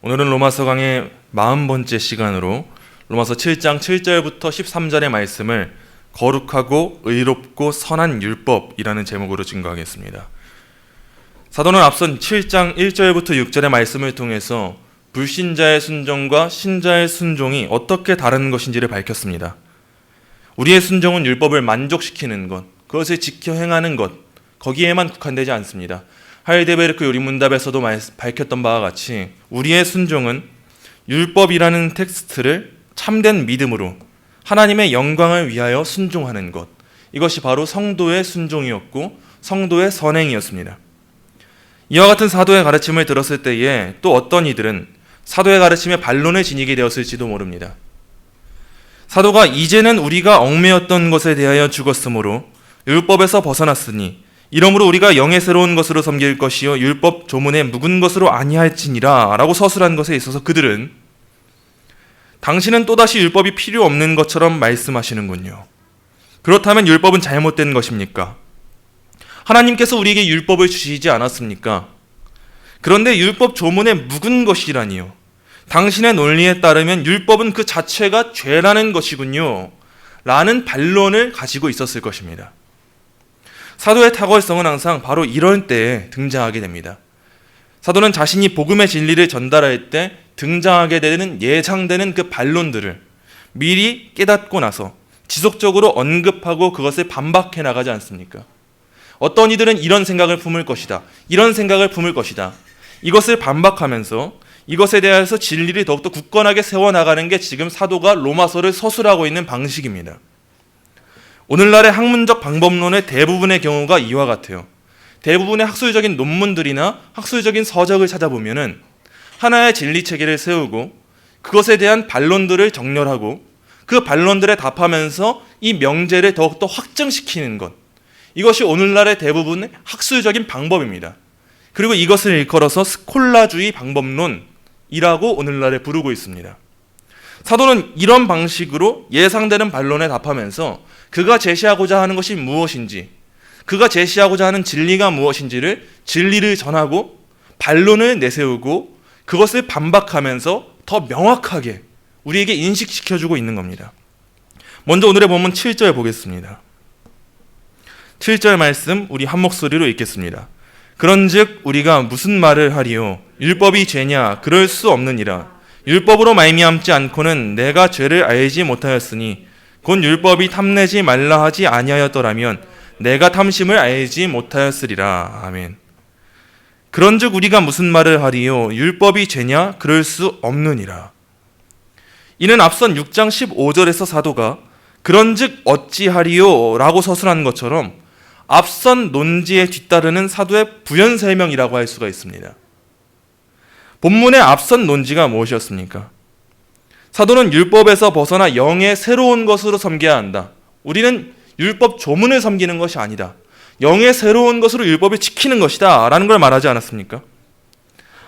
오늘은 로마서 강의 40번째 시간으로 로마서 7장 7절부터 13절의 말씀을 거룩하고 의롭고 선한 율법이라는 제목으로 증거하겠습니다. 사도는 앞선 7장 1절부터 6절의 말씀을 통해서 불신자의 순종과 신자의 순종이 어떻게 다른 것인지를 밝혔습니다. 우리의 순종은 율법을 만족시키는 것, 그것을 지켜 행하는 것, 거기에만 국한되지 않습니다. 하이델베르크 요리문답에서도 밝혔던 바와 같이 우리의 순종은 율법이라는 텍스트를 참된 믿음으로 하나님의 영광을 위하여 순종하는 것, 이것이 바로 성도의 순종이었고 성도의 선행이었습니다. 이와 같은 사도의 가르침을 들었을 때에 또 어떤 이들은 사도의 가르침에 반론을 지니게 되었을지도 모릅니다. 사도가 이제는 우리가 얽매였던 것에 대하여 죽었으므로 율법에서 벗어났으니 이러므로 우리가 영의 새로운 것으로 섬길 것이요 율법 조문에 묵은 것으로 아니할지니라 라고 서술한 것에 있어서 그들은 당신은 또다시 율법이 필요 없는 것처럼 말씀하시는군요. 그렇다면 율법은 잘못된 것입니까? 하나님께서 우리에게 율법을 주시지 않았습니까? 그런데 율법 조문에 묵은 것이라니요. 당신의 논리에 따르면 율법은 그 자체가 죄라는 것이군요. 라는 반론을 가지고 있었을 것입니다. 사도의 탁월성은 항상 바로 이럴 때에 등장하게 됩니다. 사도는 자신이 복음의 진리를 전달할 때 등장하게 되는 예상되는 그 반론들을 미리 깨닫고 나서 지속적으로 언급하고 그것을 반박해 나가지 않습니까? 어떤 이들은 이런 생각을 품을 것이다. 이런 생각을 품을 것이다. 이것을 반박하면서 이것에 대해서 진리를 더욱더 굳건하게 세워나가는 게 지금 사도가 로마서를 서술하고 있는 방식입니다. 오늘날의 학문적 방법론의 대부분의 경우가 이와 같아요. 대부분의 학술적인 논문들이나 학술적인 서적을 찾아보면은 하나의 진리 체계를 세우고 그것에 대한 반론들을 정렬하고 그 반론들에 답하면서 이 명제를 더욱더 확증시키는 것, 이것이 오늘날의 대부분의 학술적인 방법입니다. 그리고 이것을 일컬어서 스콜라주의 방법론이라고 오늘날에 부르고 있습니다. 사도는 이런 방식으로 예상되는 반론에 답하면서 그가 제시하고자 하는 것이 무엇인지, 그가 제시하고자 하는 진리가 무엇인지를 진리를 전하고 반론을 내세우고 그것을 반박하면서 더 명확하게 우리에게 인식시켜주고 있는 겁니다. 먼저 오늘의 본문 7절 보겠습니다. 7절 말씀 우리 한 목소리로 읽겠습니다. 그런즉 우리가 무슨 말을 하리요? 율법이 죄냐? 그럴 수 없느니라. 율법으로 말미암지 않고는 내가 죄를 알지 못하였으니 곧 율법이 탐내지 말라 하지 아니하였더라면 내가 탐심을 알지 못하였으리라. 아멘. 그런즉 우리가 무슨 말을 하리요? 율법이 죄냐? 그럴 수 없느니라. 이는 앞선 6장 15절에서 사도가 그런즉 어찌하리요? 라고 서술한 것처럼 앞선 논지에 뒤따르는 사도의 부연 설명이라고 할 수가 있습니다. 본문의 앞선 논지가 무엇이었습니까? 사도는 율법에서 벗어나 영의 새로운 것으로 섬겨야 한다. 우리는 율법 조문을 섬기는 것이 아니다. 영의 새로운 것으로 율법을 지키는 것이다 라는 걸 말하지 않았습니까?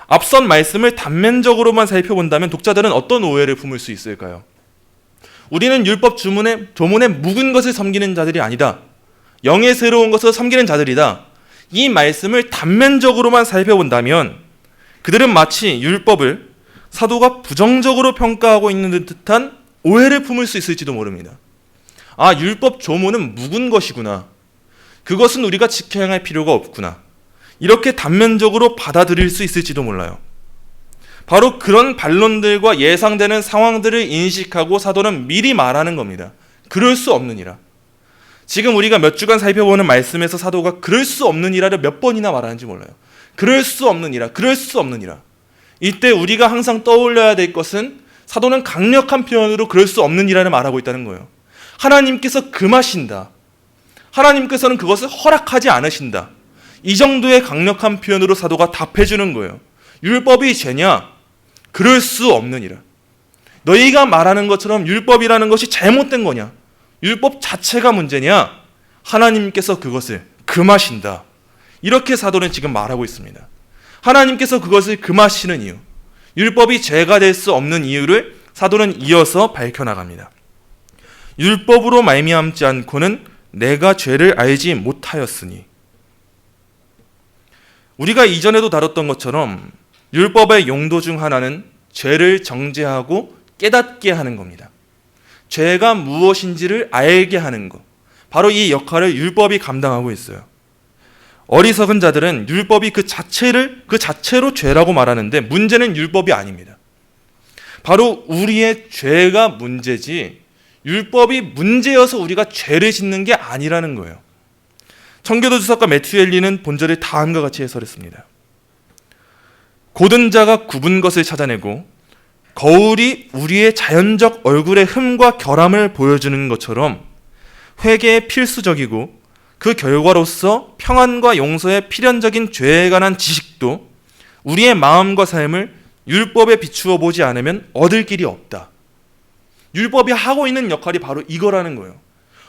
앞선 말씀을 단면적으로만 살펴본다면 독자들은 어떤 오해를 품을 수 있을까요? 우리는 율법 조문에 묵은 것을 섬기는 자들이 아니다. 영의 새로운 것을 섬기는 자들이다. 이 말씀을 단면적으로만 살펴본다면 그들은 마치 율법을 사도가 부정적으로 평가하고 있는 듯한 오해를 품을 수 있을지도 모릅니다. 아, 율법 조문은 묵은 것이구나. 그것은 우리가 지켜야 할 필요가 없구나. 이렇게 단면적으로 받아들일 수 있을지도 몰라요. 바로 그런 반론들과 예상되는 상황들을 인식하고 사도는 미리 말하는 겁니다. 그럴 수 없느니라. 지금 우리가 몇 주간 살펴보는 말씀에서 사도가 그럴 수 없느니라를 몇 번이나 말하는지 몰라요. 그럴 수 없느니라. 그럴 수 없느니라. 이때 우리가 항상 떠올려야 될 것은 사도는 강력한 표현으로 그럴 수 없느니라를 말하고 있다는 거예요. 하나님께서 금하신다. 하나님께서는 그것을 허락하지 않으신다. 이 정도의 강력한 표현으로 사도가 답해주는 거예요. 율법이 죄냐? 그럴 수 없느니라. 너희가 말하는 것처럼 율법이라는 것이 잘못된 거냐? 율법 자체가 문제냐? 하나님께서 그것을 금하신다. 이렇게 사도는 지금 말하고 있습니다. 하나님께서 그것을 금하시는 이유, 율법이 죄가 될 수 없는 이유를 사도는 이어서 밝혀나갑니다. 율법으로 말미암지 않고는 내가 죄를 알지 못하였으니. 우리가 이전에도 다뤘던 것처럼 율법의 용도 중 하나는 죄를 정죄하고 깨닫게 하는 겁니다. 죄가 무엇인지를 알게 하는 것. 바로 이 역할을 율법이 감당하고 있어요. 어리석은 자들은 율법이 그 자체로 죄라고 말하는데 문제는 율법이 아닙니다. 바로 우리의 죄가 문제지 율법이 문제여서 우리가 죄를 짓는 게 아니라는 거예요. 청교도 주석가 매튜 헨리는 본절을 다음과 같이 해설했습니다. 고든 자가 굽은 것을 찾아내고 거울이 우리의 자연적 얼굴의 흠과 결함을 보여주는 것처럼 회개에 필수적이고 그 결과로서 평안과 용서의 필연적인 죄에 관한 지식도 우리의 마음과 삶을 율법에 비추어 보지 않으면 얻을 길이 없다. 율법이 하고 있는 역할이 바로 이거라는 거예요.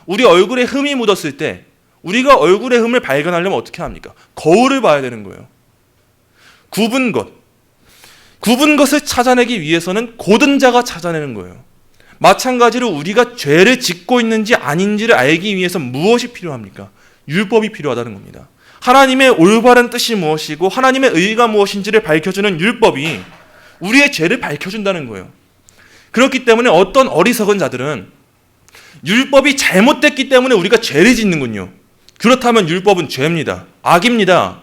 우리 얼굴에 흠이 묻었을 때 우리가 얼굴의 흠을 발견하려면 어떻게 합니까? 거울을 봐야 되는 거예요. 굽은 것을 찾아내기 위해서는 고든 자가 찾아내는 거예요. 마찬가지로 우리가 죄를 짓고 있는지 아닌지를 알기 위해서 무엇이 필요합니까? 율법이 필요하다는 겁니다. 하나님의 올바른 뜻이 무엇이고 하나님의 의의가 무엇인지를 밝혀주는 율법이 우리의 죄를 밝혀준다는 거예요. 그렇기 때문에 어떤 어리석은 자들은 율법이 잘못됐기 때문에 우리가 죄를 짓는군요. 그렇다면 율법은 죄입니다. 악입니다.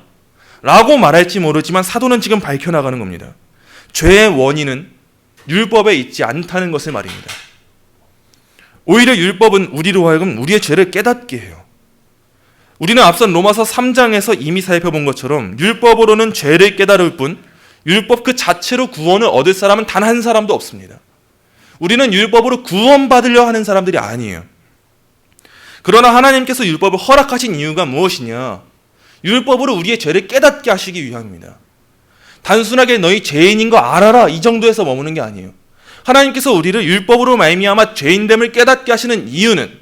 라고 말할지 모르지만 사도는 지금 밝혀나가는 겁니다. 죄의 원인은 율법에 있지 않다는 것을 말입니다. 오히려 율법은 우리로 하여금 우리의 죄를 깨닫게 해요. 우리는 앞선 로마서 3장에서 이미 살펴본 것처럼 율법으로는 죄를 깨달을 뿐 율법 그 자체로 구원을 얻을 사람은 단 한 사람도 없습니다. 우리는 율법으로 구원받으려 하는 사람들이 아니에요. 그러나 하나님께서 율법을 허락하신 이유가 무엇이냐? 율법으로 우리의 죄를 깨닫게 하시기 위함입니다. 단순하게 너희 죄인인 거 알아라 이 정도에서 머무는 게 아니에요. 하나님께서 우리를 율법으로 말미암아 죄인됨을 깨닫게 하시는 이유는,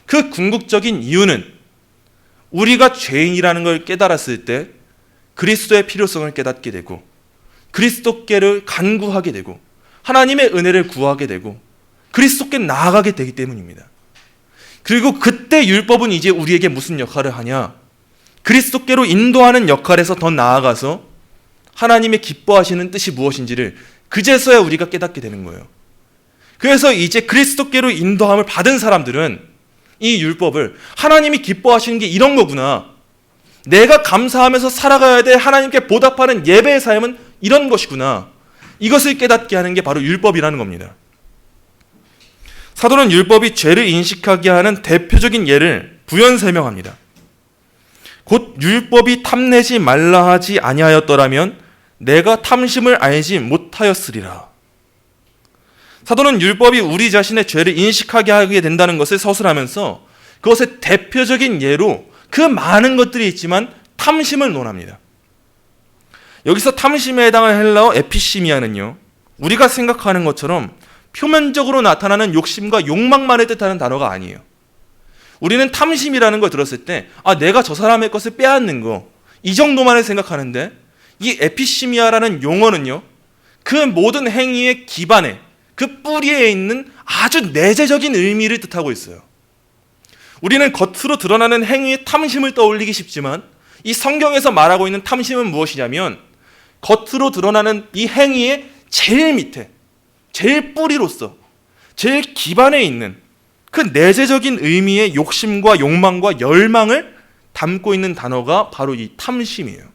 그 궁극적인 이유는 우리가 죄인이라는 걸 깨달았을 때 그리스도의 필요성을 깨닫게 되고 그리스도께를 간구하게 되고 하나님의 은혜를 구하게 되고 그리스도께 나아가게 되기 때문입니다. 그리고 그때 율법은 이제 우리에게 무슨 역할을 하냐? 그리스도께로 인도하는 역할에서 더 나아가서 하나님의 기뻐하시는 뜻이 무엇인지를 그제서야 우리가 깨닫게 되는 거예요. 그래서 이제 그리스도께로 인도함을 받은 사람들은 이 율법을 하나님이 기뻐하시는 게 이런 거구나, 내가 감사하면서 살아가야 될 하나님께 보답하는 예배의 삶은 이런 것이구나, 이것을 깨닫게 하는 게 바로 율법이라는 겁니다. 사도는 율법이 죄를 인식하게 하는 대표적인 예를 부연 설명합니다. 곧 율법이 탐내지 말라 하지 아니하였더라면 내가 탐심을 알지 못하였으리라. 사도는 율법이 우리 자신의 죄를 인식하게 하게 된다는 것을 서술하면서 그것의 대표적인 예로 그 많은 것들이 있지만 탐심을 논합니다. 여기서 탐심에 해당하는 헬라어 에피시미아는요, 우리가 생각하는 것처럼 표면적으로 나타나는 욕심과 욕망만을 뜻하는 단어가 아니에요. 우리는 탐심이라는 걸 들었을 때 내가 저 사람의 것을 빼앗는 거, 이 정도만을 생각하는데 이 에피시미아라는 용어는요, 그 모든 행위의 기반에, 그 뿌리에 있는 아주 내재적인 의미를 뜻하고 있어요. 우리는 겉으로 드러나는 행위의 탐심을 떠올리기 쉽지만 이 성경에서 말하고 있는 탐심은 무엇이냐면 겉으로 드러나는 이 행위의 제일 밑에, 제일 뿌리로서, 제일 기반에 있는 그 내재적인 의미의 욕심과 욕망과 열망을 담고 있는 단어가 바로 이 탐심이에요.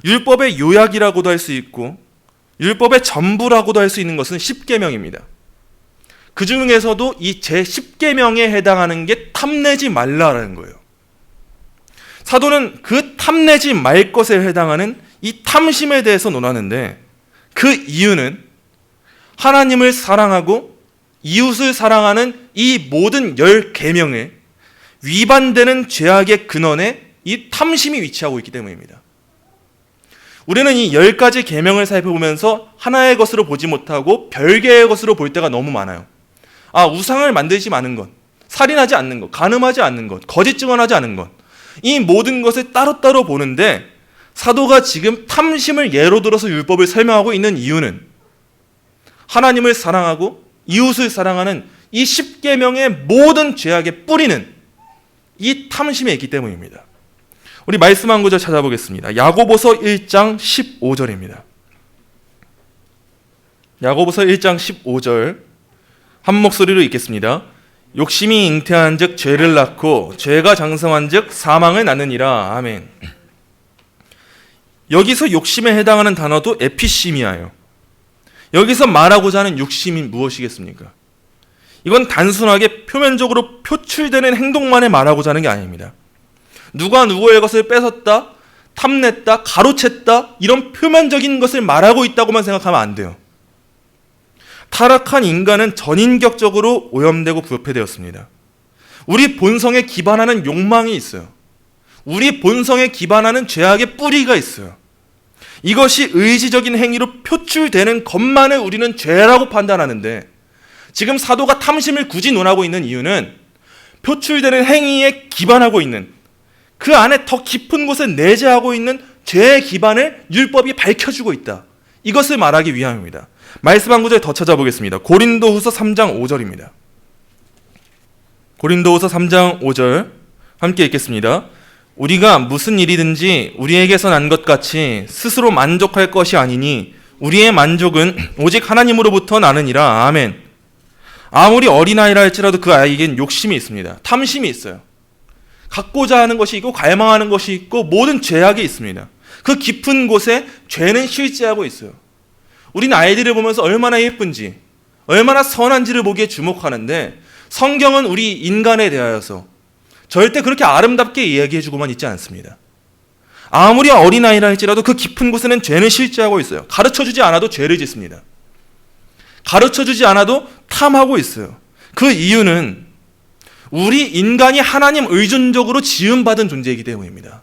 율법의 요약이라고도 할 수 있고 율법의 전부라고도 할 수 있는 것은 십계명입니다. 그 중에서도 이 제10계명에 해당하는 게 탐내지 말라라는 거예요. 사도는 그 탐내지 말 것에 해당하는 이 탐심에 대해서 논하는데 그 이유는 하나님을 사랑하고 이웃을 사랑하는 이 모든 10계명에 위반되는 죄악의 근원에 이 탐심이 위치하고 있기 때문입니다. 우리는 이 10가지 계명을 살펴보면서 하나의 것으로 보지 못하고 별개의 것으로 볼 때가 너무 많아요. 우상을 만들지 않은 것, 살인하지 않는 것, 간음하지 않는 것, 거짓 증언하지 않은 것, 이 모든 것을 따로따로 보는데 사도가 지금 탐심을 예로 들어서 율법을 설명하고 있는 이유는 하나님을 사랑하고 이웃을 사랑하는 이 10계명의 모든 죄악의 뿌리는 이 탐심에 있기 때문입니다. 우리 말씀 한 구절 찾아보겠습니다. 야고보서 1장 15절입니다. 야고보서 1장 15절 한 목소리로 읽겠습니다. 욕심이 잉태한 즉 죄를 낳고 죄가 장성한 즉 사망을 낳느니라. 아멘. 여기서 욕심에 해당하는 단어도 에피시미아예요. 여기서 말하고자 하는 욕심이 무엇이겠습니까? 이건 단순하게 표면적으로 표출되는 행동만에 말하고자 하는 게 아닙니다. 누가 누구의 것을 뺏었다, 탐냈다, 가로챘다 이런 표면적인 것을 말하고 있다고만 생각하면 안 돼요. 타락한 인간은 전인격적으로 오염되고 부패되었습니다. 우리 본성에 기반하는 욕망이 있어요. 우리 본성에 기반하는 죄악의 뿌리가 있어요. 이것이 의지적인 행위로 표출되는 것만을 우리는 죄라고 판단하는데, 지금 사도가 탐심을 굳이 논하고 있는 이유는 표출되는 행위에 기반하고 있는, 그 안에 더 깊은 곳에 내재하고 있는 죄의 기반을 율법이 밝혀주고 있다. 이것을 말하기 위함입니다. 말씀 한 구절 더 찾아보겠습니다. 고린도후서 3장 5절입니다. 고린도후서 3장 5절 함께 읽겠습니다. 우리가 무슨 일이든지 우리에게서 난 것 같이 스스로 만족할 것이 아니니 우리의 만족은 오직 하나님으로부터 나느니라. 아멘. 아무리 어린아이라 할지라도 그 아이에겐 욕심이 있습니다. 탐심이 있어요. 갖고자 하는 것이 있고 갈망하는 것이 있고 모든 죄악이 있습니다. 그 깊은 곳에 죄는 실제하고 있어요. 우리는 아이들을 보면서 얼마나 예쁜지, 얼마나 선한지를 보기에 주목하는데, 성경은 우리 인간에 대하여서 절대 그렇게 아름답게 이야기해주고만 있지 않습니다. 아무리 어린아이라 할지라도 그 깊은 곳에는 죄는 실제하고 있어요. 가르쳐주지 않아도 죄를 짓습니다. 가르쳐주지 않아도 탐하고 있어요. 그 이유는 우리 인간이 하나님 의존적으로 지음받은 존재이기 때문입니다.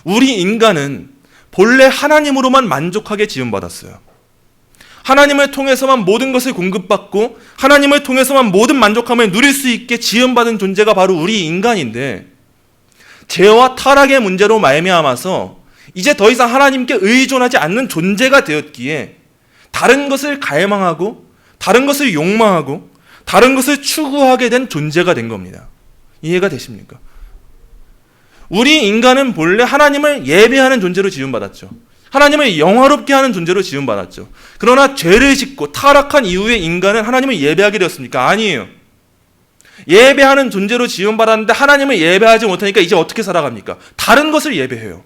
우리 인간은 본래 하나님으로만 만족하게 지음받았어요. 하나님을 통해서만 모든 것을 공급받고 하나님을 통해서만 모든 만족함을 누릴 수 있게 지음받은 존재가 바로 우리 인간인데, 죄와 타락의 문제로 말미암아서 이제 더 이상 하나님께 의존하지 않는 존재가 되었기에 다른 것을 갈망하고 다른 것을 욕망하고 다른 것을 추구하게 된 존재가 된 겁니다. 이해가 되십니까? 우리 인간은 본래 하나님을 예배하는 존재로 지음받았죠. 하나님을 영화롭게 하는 존재로 지음받았죠. 그러나 죄를 짓고 타락한 이후에 인간은 하나님을 예배하게 되었습니까? 아니에요. 예배하는 존재로 지음받았는데 하나님을 예배하지 못하니까 이제 어떻게 살아갑니까? 다른 것을 예배해요.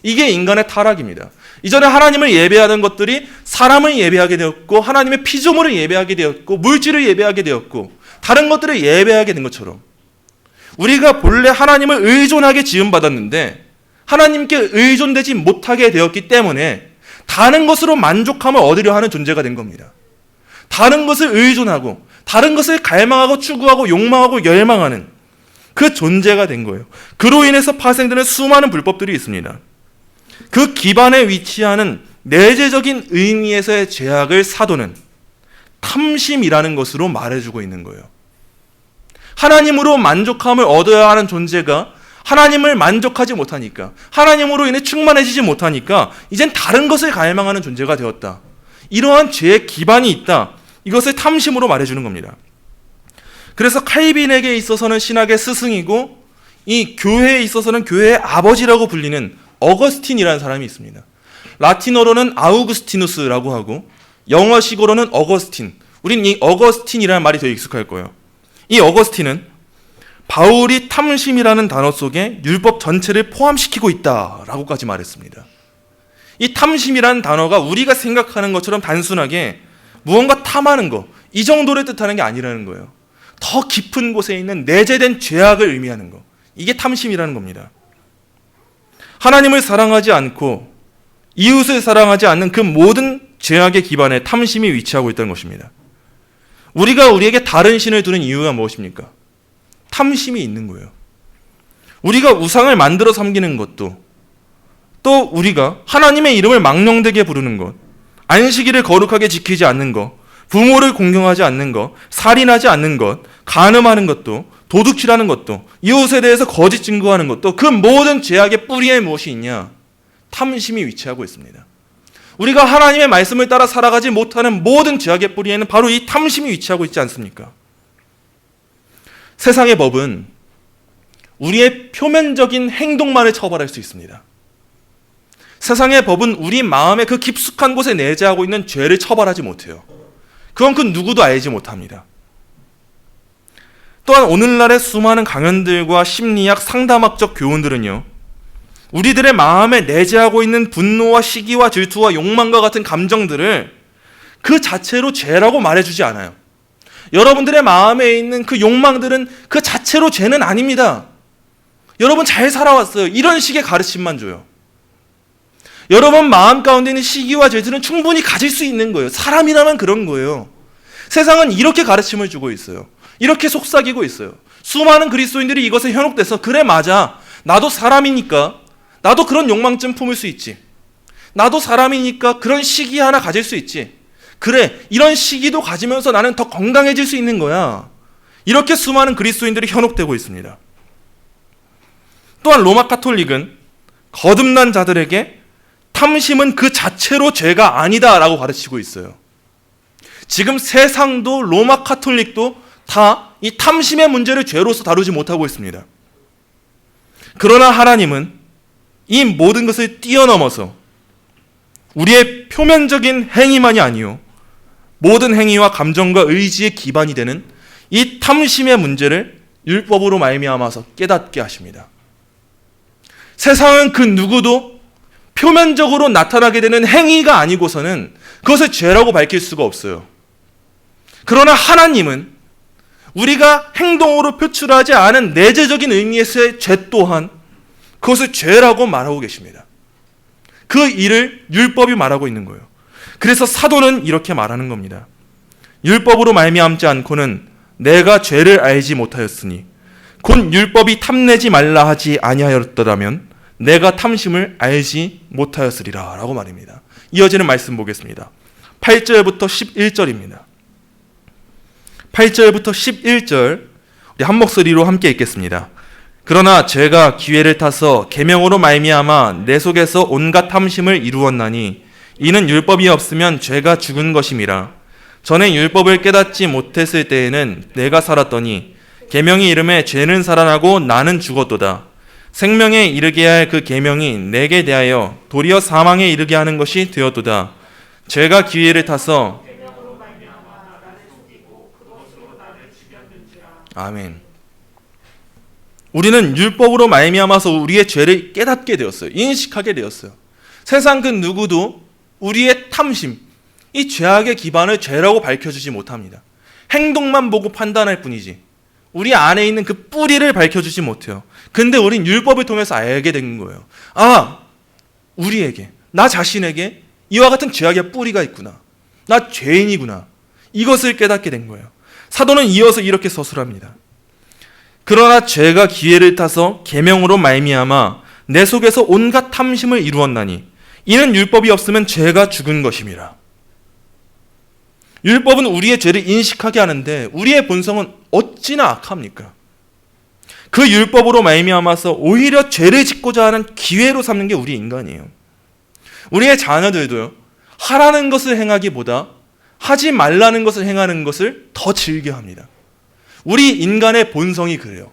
이게 인간의 타락입니다. 이전에 하나님을 예배하던 것들이 사람을 예배하게 되었고 하나님의 피조물을 예배하게 되었고 물질을 예배하게 되었고 다른 것들을 예배하게 된 것처럼, 우리가 본래 하나님을 의존하게 지음받았는데 하나님께 의존되지 못하게 되었기 때문에 다른 것으로 만족함을 얻으려 하는 존재가 된 겁니다. 다른 것을 의존하고 다른 것을 갈망하고 추구하고 욕망하고 열망하는 그 존재가 된 거예요. 그로 인해서 파생되는 수많은 불법들이 있습니다. 그 기반에 위치하는 내재적인 의미에서의 죄악을 사도는 탐심이라는 것으로 말해주고 있는 거예요. 하나님으로 만족함을 얻어야 하는 존재가 하나님을 만족하지 못하니까, 하나님으로 인해 충만해지지 못하니까 이젠 다른 것을 갈망하는 존재가 되었다. 이러한 죄의 기반이 있다. 이것을 탐심으로 말해주는 겁니다. 그래서 칼빈에게 있어서는 신학의 스승이고 이 교회에 있어서는 교회의 아버지라고 불리는 어거스틴이라는 사람이 있습니다. 라틴어로는 아우구스티누스라고 하고 영어식으로는 어거스틴. 우린 이 어거스틴이라는 말이 더 익숙할 거예요. 이 어거스틴은 바울이 탐심이라는 단어 속에 율법 전체를 포함시키고 있다라고까지 말했습니다. 이 탐심이라는 단어가 우리가 생각하는 것처럼 단순하게 무언가 탐하는 거, 이 정도를 뜻하는 게 아니라는 거예요. 더 깊은 곳에 있는 내재된 죄악을 의미하는 거, 이게 탐심이라는 겁니다. 하나님을 사랑하지 않고 이웃을 사랑하지 않는 그 모든 죄악의 기반에 탐심이 위치하고 있다는 것입니다. 우리가 우리에게 다른 신을 두는 이유가 무엇입니까? 탐심이 있는 거예요. 우리가 우상을 만들어 섬기는 것도, 또 우리가 하나님의 이름을 망령되게 부르는 것, 안식일을 거룩하게 지키지 않는 것, 부모를 공경하지 않는 것, 살인하지 않는 것, 간음하는 것도, 도둑질하는 것도, 이웃에 대해서 거짓 증거하는 것도, 그 모든 죄악의 뿌리에 무엇이 있냐? 탐심이 위치하고 있습니다. 우리가 하나님의 말씀을 따라 살아가지 못하는 모든 죄악의 뿌리에는 바로 이 탐심이 위치하고 있지 않습니까? 세상의 법은 우리의 표면적인 행동만을 처벌할 수 있습니다. 세상의 법은 우리 마음의 그 깊숙한 곳에 내재하고 있는 죄를 처벌하지 못해요. 그건 그 누구도 알지 못합니다. 또한 오늘날의 수많은 강연들과 심리학, 상담학적 교훈들은요, 우리들의 마음에 내재하고 있는 분노와 시기와 질투와 욕망과 같은 감정들을 그 자체로 죄라고 말해주지 않아요. 여러분들의 마음에 있는 그 욕망들은 그 자체로 죄는 아닙니다. 여러분 잘 살아왔어요. 이런 식의 가르침만 줘요. 여러분 마음 가운데 있는 시기와 질투는 충분히 가질 수 있는 거예요. 사람이라면 그런 거예요. 세상은 이렇게 가르침을 주고 있어요. 이렇게 속삭이고 있어요. 수많은 그리스도인들이 이것에 현혹돼서 그래 맞아. 나도 사람이니까 나도 그런 욕망쯤 품을 수 있지. 나도 사람이니까 그런 시기 하나 가질 수 있지. 그래 이런 시기도 가지면서 나는 더 건강해질 수 있는 거야. 이렇게 수많은 그리스도인들이 현혹되고 있습니다. 또한 로마 가톨릭은 거듭난 자들에게 탐심은 그 자체로 죄가 아니다라고 가르치고 있어요. 지금 세상도 로마 가톨릭도 다 이 탐심의 문제를 죄로서 다루지 못하고 있습니다. 그러나 하나님은 이 모든 것을 뛰어넘어서 우리의 표면적인 행위만이 아니요 모든 행위와 감정과 의지의 기반이 되는 이 탐심의 문제를 율법으로 말미암아서 깨닫게 하십니다. 세상은 그 누구도 표면적으로 나타나게 되는 행위가 아니고서는 그것을 죄라고 밝힐 수가 없어요. 그러나 하나님은 우리가 행동으로 표출하지 않은 내재적인 의미에서의 죄 또한 그것을 죄라고 말하고 계십니다. 그 일을 율법이 말하고 있는 거예요. 그래서 사도는 이렇게 말하는 겁니다. 율법으로 말미암지 않고는 내가 죄를 알지 못하였으니 곧 율법이 탐내지 말라 하지 아니하였더라면 내가 탐심을 알지 못하였으리라 라고 말입니다. 이어지는 말씀 보겠습니다. 8절부터 11절입니다. 8절부터 11절 우리 한 목소리로 함께 읽겠습니다. 그러나 죄가 기회를 타서 계명으로 말미암아 내 속에서 온갖 탐심을 이루었나니 이는 율법이 없으면 죄가 죽은 것임이라. 전에 율법을 깨닫지 못했을 때에는 내가 살았더니 계명이 이름에 죄는 살아나고 나는 죽었도다. 생명에 이르게 할 그 계명이 내게 대하여 도리어 사망에 이르게 하는 것이 되었도다. 죄가 기회를 타서 아멘. 우리는 율법으로 말미암아서 우리의 죄를 깨닫게 되었어요. 인식하게 되었어요. 세상 그 누구도 우리의 탐심, 이 죄악의 기반을 죄라고 밝혀주지 못합니다. 행동만 보고 판단할 뿐이지 우리 안에 있는 그 뿌리를 밝혀주지 못해요. 근데 우린 율법을 통해서 알게 된 거예요. 아, 우리에게, 나 자신에게 이와 같은 죄악의 뿌리가 있구나. 나 죄인이구나. 이것을 깨닫게 된 거예요. 사도는 이어서 이렇게 서술합니다. 그러나 죄가 기회를 타서 계명으로 말미암아 내 속에서 온갖 탐심을 이루었나니 이는 율법이 없으면 죄가 죽은 것임이라. 율법은 우리의 죄를 인식하게 하는데 우리의 본성은 어찌나 악합니까? 그 율법으로 말미암아서 오히려 죄를 짓고자 하는 기회로 삼는 게 우리 인간이에요. 우리의 자녀들도요, 하라는 것을 행하기보다 하지 말라는 것을 행하는 것을 더 즐겨합니다. 우리 인간의 본성이 그래요.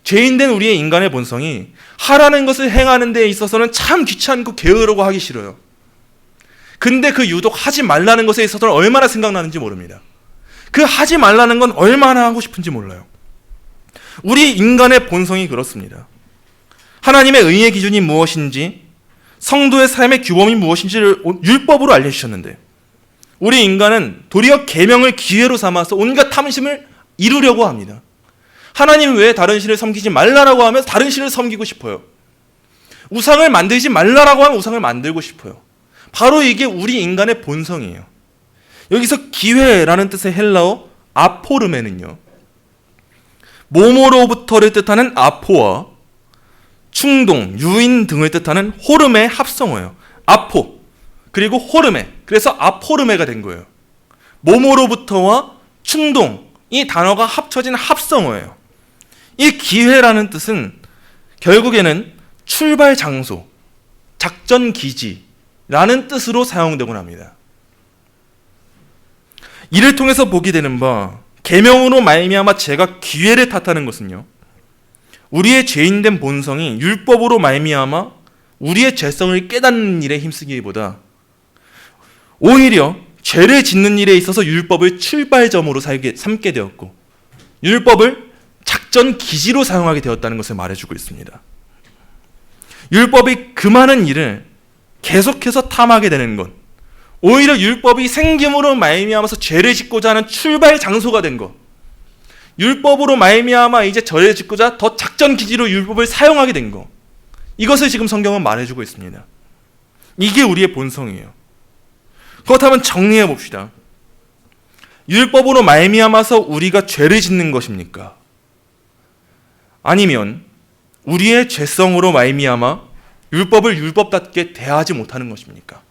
죄인된 우리의 인간의 본성이 하라는 것을 행하는 데 있어서는 참 귀찮고 게으르고 하기 싫어요. 근데 그 유독 하지 말라는 것에 있어서는 얼마나 생각나는지 모릅니다. 그 하지 말라는 건 얼마나 하고 싶은지 몰라요. 우리 인간의 본성이 그렇습니다. 하나님의 의의 기준이 무엇인지, 성도의 삶의 규범이 무엇인지를 율법으로 알려주셨는데 우리 인간은 도리어 계명을 기회로 삼아서 온갖 탐심을 이루려고 합니다. 하나님 외에 다른 신을 섬기지 말라라고 하면 다른 신을 섬기고 싶어요. 우상을 만들지 말라라고 하면 우상을 만들고 싶어요. 바로 이게 우리 인간의 본성이에요. 여기서 기회라는 뜻의 헬라어 아포르메는요, 몸으로부터를 뜻하는 아포와 충동, 유인 등을 뜻하는 호르메의 합성어예요. 아포 그리고 호르메, 그래서 아포르메가 된 거예요. 몸으로부터와 충동, 이 단어가 합쳐진 합성어예요. 이 기회라는 뜻은 결국에는 출발 장소, 작전 기지라는 뜻으로 사용되곤 합니다. 이를 통해서 보게 되는 바 계명으로 말미암아 죄가 기회를 탓하는 것은요, 우리의 죄인된 본성이 율법으로 말미암아 우리의 죄성을 깨닫는 일에 힘쓰기보다 오히려 죄를 짓는 일에 있어서 율법을 출발점으로 삼게 되었고 율법을 작전 기지로 사용하게 되었다는 것을 말해주고 있습니다. 율법이 그 많은 일을 계속해서 탐하게 되는 것, 오히려 율법이 생김으로 말미암아서 죄를 짓고자 하는 출발 장소가 된 것, 율법으로 말미암아 이제 죄를 짓고자 더 작전 기지로 율법을 사용하게 된 것, 이것을 지금 성경은 말해주고 있습니다. 이게 우리의 본성이에요. 그렇다면 정리해 봅시다. 율법으로 말미암아서 우리가 죄를 짓는 것입니까? 아니면 우리의 죄성으로 말미암아 율법을 율법답게 대하지 못하는 것입니까?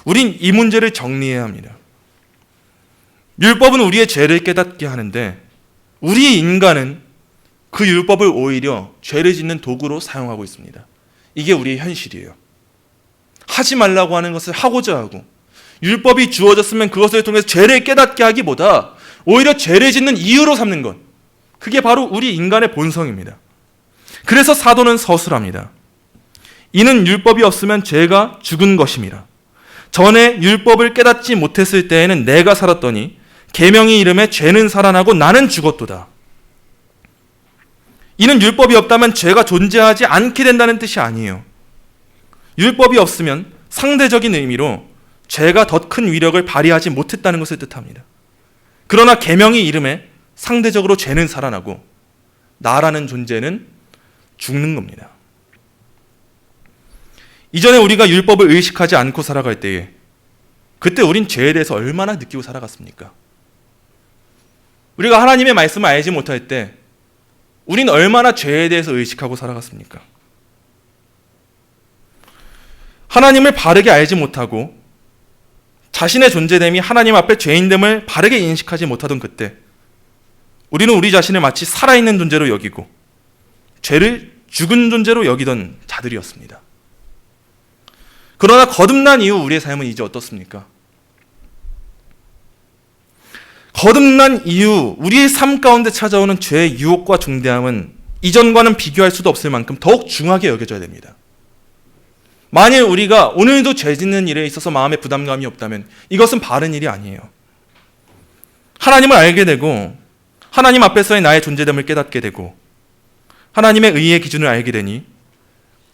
우린 이 문제를 정리해야 합니다. 율법은 우리의 죄를 깨닫게 하는데 우리 인간은 그 율법을 오히려 죄를 짓는 도구로 사용하고 있습니다. 이게 우리의 현실이에요. 하지 말라고 하는 것을 하고자 하고 율법이 주어졌으면 그것을 통해서 죄를 깨닫게 하기보다 오히려 죄를 짓는 이유로 삼는 것, 그게 바로 우리 인간의 본성입니다. 그래서 사도는 서술합니다. 이는 율법이 없으면 죄가 죽은 것임이라. 전에 율법을 깨닫지 못했을 때에는 내가 살았더니 계명이 이름에 죄는 살아나고 나는 죽었도다. 이는 율법이 없다면 죄가 존재하지 않게 된다는 뜻이 아니에요. 율법이 없으면 상대적인 의미로 죄가 더 큰 위력을 발휘하지 못했다는 것을 뜻합니다. 그러나 계명이 이름에 상대적으로 죄는 살아나고 나라는 존재는 죽는 겁니다. 이전에 우리가 율법을 의식하지 않고 살아갈 때에 그때 우린 죄에 대해서 얼마나 느끼고 살아갔습니까? 우리가 하나님의 말씀을 알지 못할 때 우린 얼마나 죄에 대해서 의식하고 살아갔습니까? 하나님을 바르게 알지 못하고 자신의 존재됨이 하나님 앞에 죄인됨을 바르게 인식하지 못하던 그때 우리는 우리 자신을 마치 살아있는 존재로 여기고 죄를 죽은 존재로 여기던 자들이었습니다. 그러나 거듭난 이후 우리의 삶은 이제 어떻습니까? 거듭난 이후 우리의 삶 가운데 찾아오는 죄의 유혹과 중대함은 이전과는 비교할 수도 없을 만큼 더욱 중하게 여겨져야 됩니다. 만일 우리가 오늘도 죄 짓는 일에 있어서 마음에 부담감이 없다면 이것은 바른 일이 아니에요. 하나님을 알게 되고 하나님 앞에서의 나의 존재됨을 깨닫게 되고 하나님의 의의 기준을 알게 되니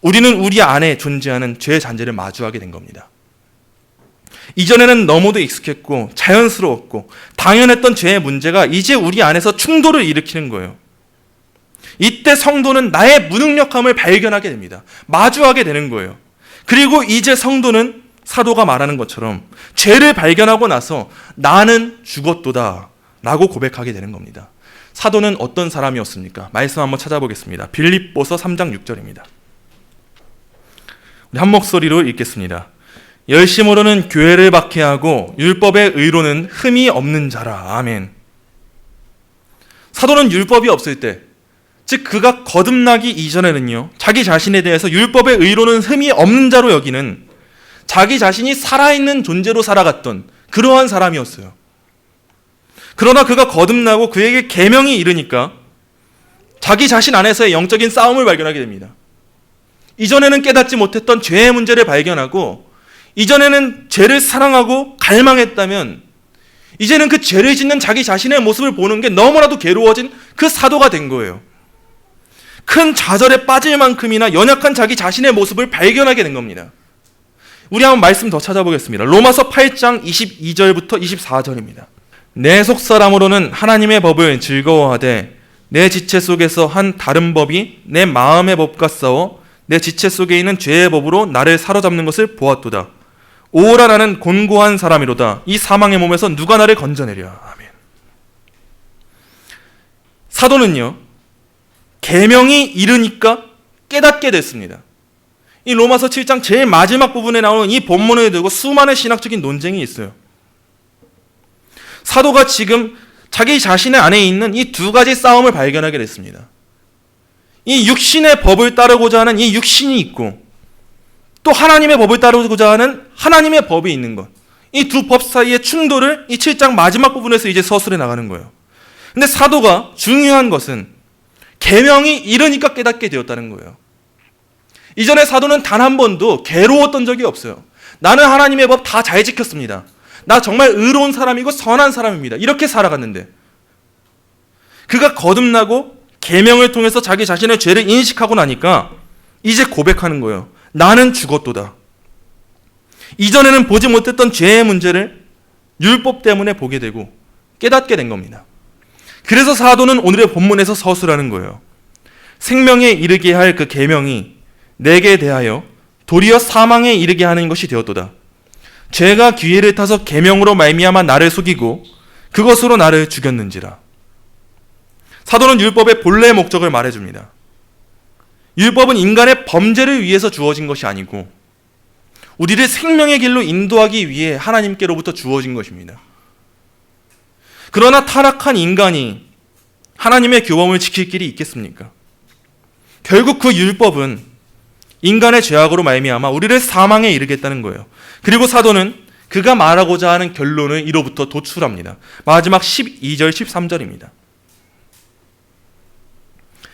우리는 우리 안에 존재하는 죄의 잔재를 마주하게 된 겁니다. 이전에는 너무도 익숙했고 자연스러웠고 당연했던 죄의 문제가 이제 우리 안에서 충돌을 일으키는 거예요. 이때 성도는 나의 무능력함을 발견하게 됩니다. 마주하게 되는 거예요. 그리고 이제 성도는 사도가 말하는 것처럼 죄를 발견하고 나서 나는 죽었도다 라고 고백하게 되는 겁니다. 사도는 어떤 사람이었습니까? 말씀 한번 찾아보겠습니다. 빌립보서 3장 6절입니다. 우리 한 목소리로 읽겠습니다. 열심으로는 교회를 박해하고 율법의 의로는 흠이 없는 자라. 아멘. 사도는 율법이 없을 때, 즉 그가 거듭나기 이전에는요, 자기 자신에 대해서 율법의 의로는 흠이 없는 자로 여기는 자기 자신이 살아있는 존재로 살아갔던 그러한 사람이었어요. 그러나 그가 거듭나고 그에게 계명이 이르니까 자기 자신 안에서의 영적인 싸움을 발견하게 됩니다. 이전에는 깨닫지 못했던 죄의 문제를 발견하고 이전에는 죄를 사랑하고 갈망했다면 이제는 그 죄를 짓는 자기 자신의 모습을 보는 게 너무나도 괴로워진 그 사도가 된 거예요. 큰 좌절에 빠질 만큼이나 연약한 자기 자신의 모습을 발견하게 된 겁니다. 우리 한번 말씀 더 찾아보겠습니다. 로마서 8장 22절부터 24절입니다. 내 속사람으로는 하나님의 법을 즐거워하되 내 지체 속에서 한 다른 법이 내 마음의 법과 싸워 내 지체 속에 있는 죄의 법으로 나를 사로잡는 것을 보았도다. 오라 나는 곤고한 사람이로다. 이 사망의 몸에서 누가 나를 건져내랴. 아멘. 사도는요, 계명이 이르니까 깨닫게 됐습니다. 이 로마서 7장 제일 마지막 부분에 나오는 이 본문을 두고 수많은 신학적인 논쟁이 있어요. 사도가 지금 자기 자신의 안에 있는 이 두 가지 싸움을 발견하게 됐습니다. 이 육신의 법을 따르고자 하는 이 육신이 있고 또 하나님의 법을 따르고자 하는 하나님의 법이 있는 것. 이 두 법 사이의 충돌을 이 7장 마지막 부분에서 이제 서술해 나가는 거예요. 근데 사도가 중요한 것은 계명이 이르니까 깨닫게 되었다는 거예요. 이전에 사도는 단 한 번도 괴로웠던 적이 없어요. 나는 하나님의 법 다 잘 지켰습니다. 나 정말 의로운 사람이고 선한 사람입니다. 이렇게 살아갔는데 그가 거듭나고 계명을 통해서 자기 자신의 죄를 인식하고 나니까 이제 고백하는 거예요. 나는 죽었도다. 이전에는 보지 못했던 죄의 문제를 율법 때문에 보게 되고 깨닫게 된 겁니다. 그래서 사도는 오늘의 본문에서 서술하는 거예요. 생명에 이르게 할 그 계명이 내게 대하여 도리어 사망에 이르게 하는 것이 되었도다. 죄가 기회를 타서 계명으로 말미암아 나를 속이고 그것으로 나를 죽였는지라. 사도는 율법의 본래의 목적을 말해줍니다. 율법은 인간의 범죄를 위해서 주어진 것이 아니고 우리를 생명의 길로 인도하기 위해 하나님께로부터 주어진 것입니다. 그러나 타락한 인간이 하나님의 규범을 지킬 길이 있겠습니까? 결국 그 율법은 인간의 죄악으로 말미암아 우리를 사망에 이르겠다는 거예요. 그리고 사도는 그가 말하고자 하는 결론을 이로부터 도출합니다. 마지막 12절 13절입니다.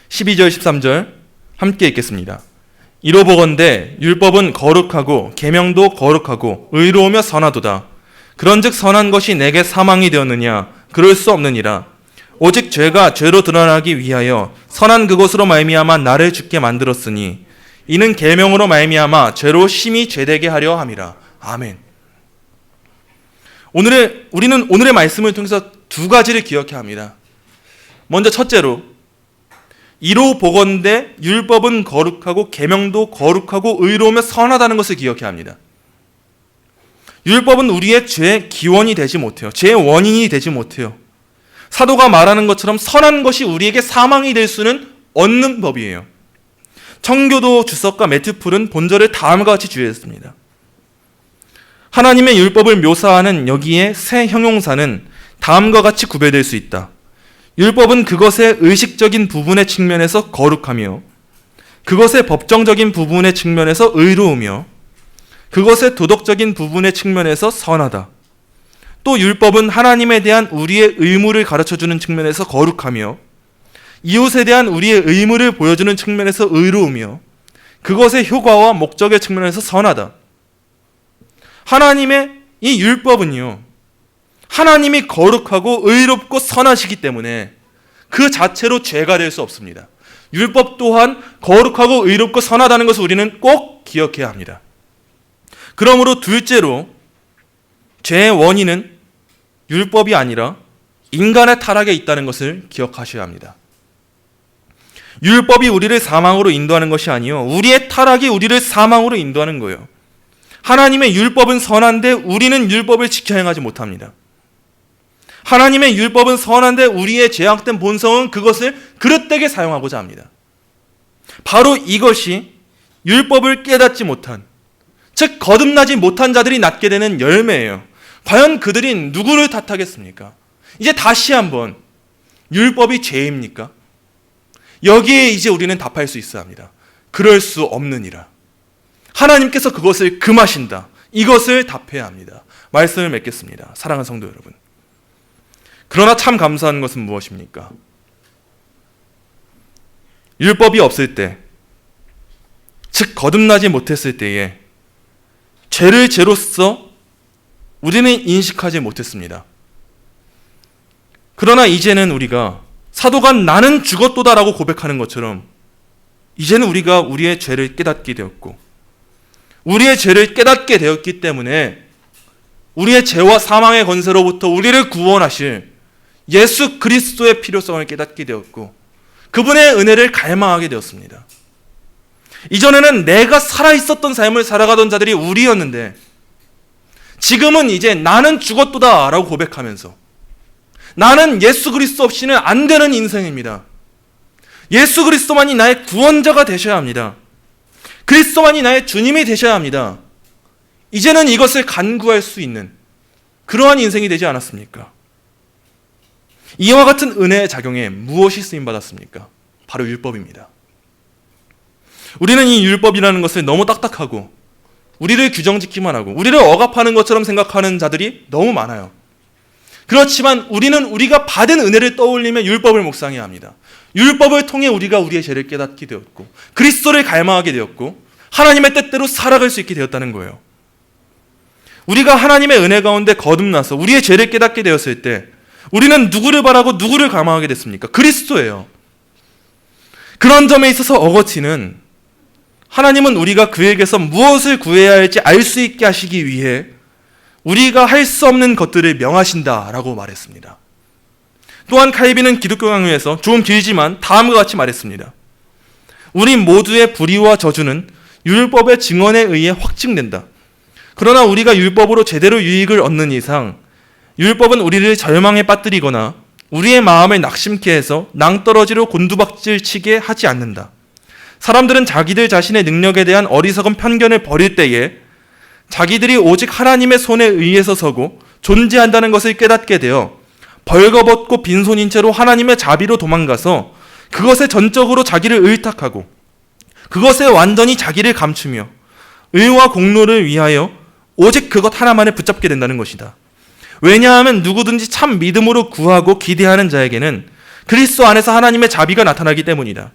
12절 13절 함께 읽겠습니다. 이로보건대 율법은 거룩하고 계명도 거룩하고 의로우며 선하도다. 그런즉 선한 것이 내게 사망이 되었느냐? 그럴 수 없느니라. 오직 죄가 죄로 드러나기 위하여 선한 그것으로 말미암아 나를 죽게 만들었으니 이는 계명으로 말미암아 죄로 심히 죄되게 하려 함이라. 아멘. 우리는 오늘의 말씀을 통해서 두 가지를 기억해야 합니다. 먼저 첫째로 이로 보건대 율법은 거룩하고 계명도 거룩하고 의로우며 선하다는 것을 기억해야 합니다. 율법은 우리의 죄의 기원이 되지 못해요. 죄의 원인이 되지 못해요. 사도가 말하는 것처럼 선한 것이 우리에게 사망이 될 수는 없는 법이에요. 청교도 주석가 매튜풀은 본절을 다음과 같이 주의했습니다. 하나님의 율법을 묘사하는 여기에 새 형용사는 다음과 같이 구별될 수 있다. 율법은 그것의 의식적인 부분의 측면에서 거룩하며 그것의 법정적인 부분의 측면에서 의로우며 그것의 도덕적인 부분의 측면에서 선하다. 또 율법은 하나님에 대한 우리의 의무를 가르쳐주는 측면에서 거룩하며 이웃에 대한 우리의 의무를 보여주는 측면에서 의로우며 그것의 효과와 목적의 측면에서 선하다. 하나님의 이 율법은요, 하나님이 거룩하고 의롭고 선하시기 때문에 그 자체로 죄가 될 수 없습니다. 율법 또한 거룩하고 의롭고 선하다는 것을 우리는 꼭 기억해야 합니다. 그러므로 둘째로 죄의 원인은 율법이 아니라 인간의 타락에 있다는 것을 기억하셔야 합니다. 율법이 우리를 사망으로 인도하는 것이 아니요, 우리의 타락이 우리를 사망으로 인도하는 거예요. 하나님의 율법은 선한데 우리는 율법을 지켜 행하지 못합니다. 하나님의 율법은 선한데 우리의 죄악된 본성은 그것을 그릇되게 사용하고자 합니다. 바로 이것이 율법을 깨닫지 못한, 즉 거듭나지 못한 자들이 낳게 되는 열매예요. 과연 그들이 누구를 탓하겠습니까? 이제 다시 한번 율법이 죄입니까? 여기에 이제 우리는 답할 수 있어야 합니다. 그럴 수 없느니라. 하나님께서 그것을 금하신다. 이것을 답해야 합니다. 말씀을 맺겠습니다. 사랑하는 성도 여러분. 그러나 참 감사한 것은 무엇입니까? 율법이 없을 때, 즉 거듭나지 못했을 때에 죄를 죄로서 우리는 인식하지 못했습니다. 그러나 이제는 우리가 사도가 나는 죽었도다라고 고백하는 것처럼 이제는 우리가 우리의 죄를 깨닫게 되었고 우리의 죄를 깨닫게 되었기 때문에 우리의 죄와 사망의 권세로부터 우리를 구원하실 예수 그리스도의 필요성을 깨닫게 되었고 그분의 은혜를 갈망하게 되었습니다. 이전에는 내가 살아있었던 삶을 살아가던 자들이 우리였는데 지금은 이제 나는 죽었도다 라고 고백하면서 나는 예수 그리스도 없이는 안 되는 인생입니다. 예수 그리스도만이 나의 구원자가 되셔야 합니다. 그리스도만이 나의 주님이 되셔야 합니다. 이제는 이것을 간구할 수 있는 그러한 인생이 되지 않았습니까? 이와 같은 은혜의 작용에 무엇이 쓰임받았습니까? 바로 율법입니다. 우리는 이 율법이라는 것을 너무 딱딱하고 우리를 규정짓기만 하고 우리를 억압하는 것처럼 생각하는 자들이 너무 많아요. 그렇지만 우리는 우리가 받은 은혜를 떠올리며 율법을 묵상해야 합니다. 율법을 통해 우리가 우리의 죄를 깨닫게 되었고 그리스도를 갈망하게 되었고 하나님의 뜻대로 살아갈 수 있게 되었다는 거예요. 우리가 하나님의 은혜 가운데 거듭나서 우리의 죄를 깨닫게 되었을 때 우리는 누구를 바라고 누구를 갈망하게 됐습니까? 그리스도예요. 그런 점에 있어서 어거티는 하나님은 우리가 그에게서 무엇을 구해야 할지 알 수 있게 하시기 위해 우리가 할 수 없는 것들을 명하신다라고 말했습니다. 또한 칼빈은 기독교 강요에서 조금 길지만 다음과 같이 말했습니다. 우리 모두의 불의와 저주는 율법의 증언에 의해 확증된다. 그러나 우리가 율법으로 제대로 유익을 얻는 이상 율법은 우리를 절망에 빠뜨리거나 우리의 마음을 낙심케 해서 낭떠러지로 곤두박질 치게 하지 않는다. 사람들은 자기들 자신의 능력에 대한 어리석은 편견을 버릴 때에 자기들이 오직 하나님의 손에 의해서 서고 존재한다는 것을 깨닫게 되어 벌거벗고 빈손인 채로 하나님의 자비로 도망가서 그것에 전적으로 자기를 의탁하고 그것에 완전히 자기를 감추며 의와 공로를 위하여 오직 그것 하나만을 붙잡게 된다는 것이다. 왜냐하면 누구든지 참 믿음으로 구하고 기대하는 자에게는 그리스도 안에서 하나님의 자비가 나타나기 때문이다.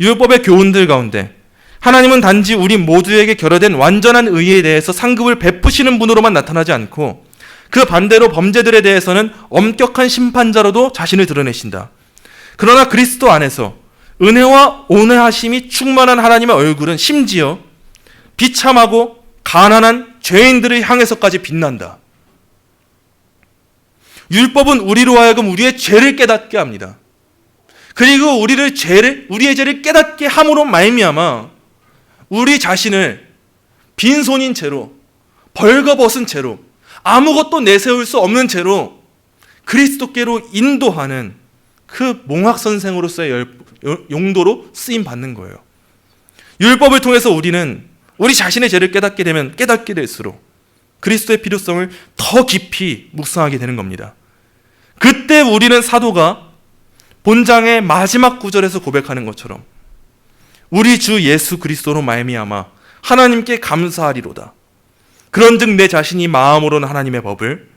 율법의 교훈들 가운데 하나님은 단지 우리 모두에게 결여된 완전한 의에 대해서 상급을 베푸시는 분으로만 나타나지 않고 그 반대로 범죄들에 대해서는 엄격한 심판자로도 자신을 드러내신다. 그러나 그리스도 안에서 은혜와 온유하심이 충만한 하나님의 얼굴은 심지어 비참하고 가난한 죄인들을 향해서까지 빛난다. 율법은 우리로 하여금 우리의 죄를 깨닫게 합니다. 그리고 우리의 죄를 깨닫게 함으로 말미암아 우리 자신을 빈손인 채로 벌거벗은 채로 아무것도 내세울 수 없는 채로 그리스도께로 인도하는 그 몽학선생으로서의 용도로 쓰임 받는 거예요. 율법을 통해서 우리는 우리 자신의 죄를 깨닫게 될수록 그리스도의 필요성을 더 깊이 묵상하게 되는 겁니다. 그때 우리는 사도가 본장의 마지막 구절에서 고백하는 것처럼 우리 주 예수 그리스도로 말미암아 하나님께 감사하리로다. 그런즉 내 자신이 마음으로는 하나님의 법을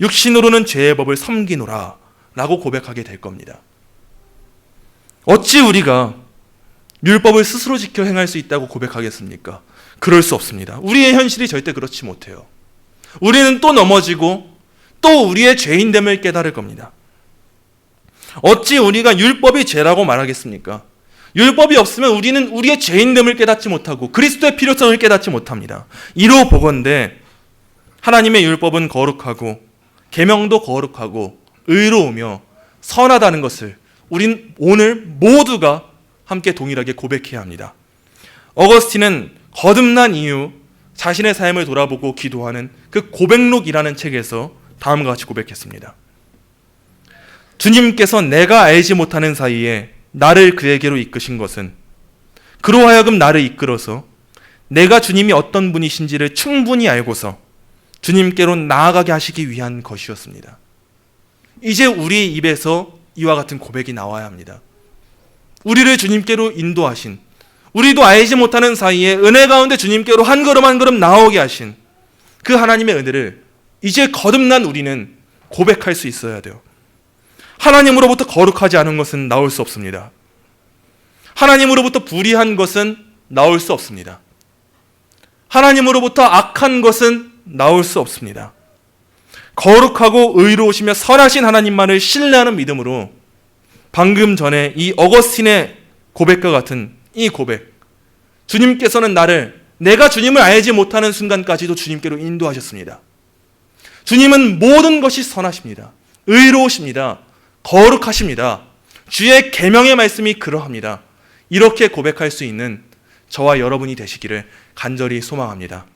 육신으로는 죄의 법을 섬기노라 라고 고백하게 될 겁니다. 어찌 우리가 율법을 스스로 지켜 행할 수 있다고 고백하겠습니까? 그럴 수 없습니다. 우리의 현실이 절대 그렇지 못해요. 우리는 또 넘어지고 또 우리의 죄인됨을 깨달을 겁니다. 어찌 우리가 율법이 죄라고 말하겠습니까? 율법이 없으면 우리는 우리의 죄인됨을 깨닫지 못하고 그리스도의 필요성을 깨닫지 못합니다. 이로 보건대 하나님의 율법은 거룩하고 계명도 거룩하고 의로우며 선하다는 것을 우린 오늘 모두가 함께 동일하게 고백해야 합니다. 어거스틴은 거듭난 이후 자신의 삶을 돌아보고 기도하는 그 고백록이라는 책에서 다음과 같이 고백했습니다. 주님께서 내가 알지 못하는 사이에 나를 그에게로 이끄신 것은 그로 하여금 나를 이끌어서 내가 주님이 어떤 분이신지를 충분히 알고서 주님께로 나아가게 하시기 위한 것이었습니다. 이제 우리의 입에서 이와 같은 고백이 나와야 합니다. 우리를 주님께로 인도하신, 우리도 알지 못하는 사이에 은혜 가운데 주님께로 한 걸음 한 걸음 나오게 하신 그 하나님의 은혜를 이제 거듭난 우리는 고백할 수 있어야 돼요. 하나님으로부터 거룩하지 않은 것은 나올 수 없습니다. 하나님으로부터 불의한 것은 나올 수 없습니다. 하나님으로부터 악한 것은 나올 수 없습니다. 거룩하고 의로우시며 선하신 하나님만을 신뢰하는 믿음으로 방금 전에 이 어거스틴의 고백과 같은 이 고백, 주님께서는 내가 주님을 알지 못하는 순간까지도 주님께로 인도하셨습니다. 주님은 모든 것이 선하십니다. 의로우십니다. 거룩하십니다. 주의 계명의 말씀이 그러합니다. 이렇게 고백할 수 있는 저와 여러분이 되시기를 간절히 소망합니다.